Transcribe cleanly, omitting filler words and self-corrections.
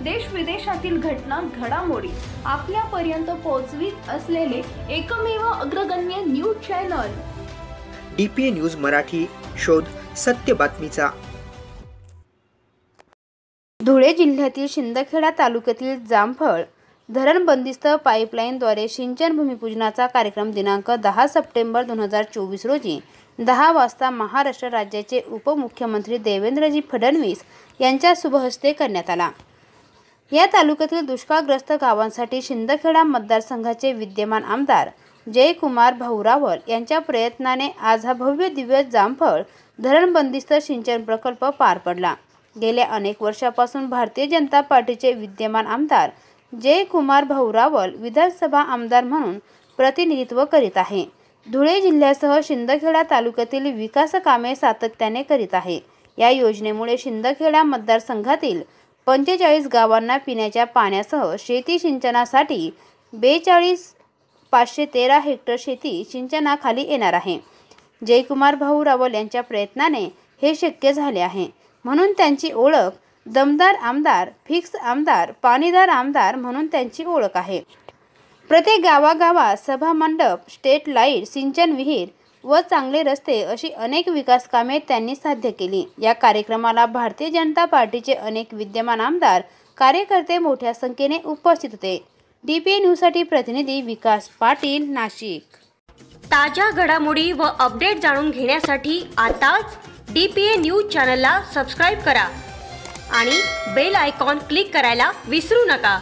देश विदेशातील घटना घडामोडी आपल्यापर्यंत पोहोचवित असलेले एकमेव अग्रगण्य news channel DPA news Marathi, शोध सत्य बातमीचा। धुळे जिल्ह्यातील शिंदखेडा तालुक्यातील जामफळ धरण बंदिस्त पाईपलाईनद्वारे सिंचन भूमिपूजनाचा कार्यक्रम दिनांक 10 सप्टेंबर 2024 रोजी 10 वाजता महाराष्ट्र राज्याचे उपमुख्यमंत्री देवेंद्रजी फडणवीस यांच्या शुभहस्ते करण्यात आला। या तालुक्यातील दुष्काळग्रस्त गावांसाठी शिंदखेडा मतदारसंघाचे विद्यमान आमदार जयकुमार भाऊ रावल यांच्या प्रयत्नाने आज हा भव्य दिव्य जामफळ धरण बंदिस्त सिंचन प्रकल्प पार पडला। गेल्या अनेक वर्षापासून भारतीय जनता पार्टीचे विद्यमान आमदार जयकुमार भाऊ रावल विधानसभा आमदार म्हणून प्रतिनिधित्व करीत आहे। धुळे जिल्ह्यासह शिंदखेडा तालुक्यातील विकास कामे सातत्याने करीत आहे। या योजनेमुळे शिंदखेडा मतदारसंघातील 45 गावांना पिण्याच्या पाण्यासह शेती सिंचनासाठी 42,513 हेक्टर शेती सिंचनाखाली येणार आहे। जयकुमार भाऊ रावल यांच्या प्रयत्नाने हे शक्य झाले आहे, म्हणून त्यांची ओळख दमदार आमदार, फिक्स आमदार, पाणीदार आमदार म्हणून त्यांची ओळख आहे। प्रत्येक गावागावात सभा मंडप, स्ट्रीट लाईट, सिंचन विहीर व चांगले रस्ते अशी अनेक विकास कामे त्यांनी साध्य केली। या कार्यक्रमाला भारतीय जनता पार्टीचे अनेक विद्यमान आमदार, कार्यकर्ते मोठ्या संख्येने उपस्थित होते। DPA न्यूजसाठी प्रतिनिधी विकास पाटील, नाशिक। ताज्या घडामोडी व अपडेट जाणून घेण्यासाठी आताच DPA न्यूज चॅनलला सबस्क्राइब करा आणि बेल आयकॉन क्लिक करायला विसरू नका।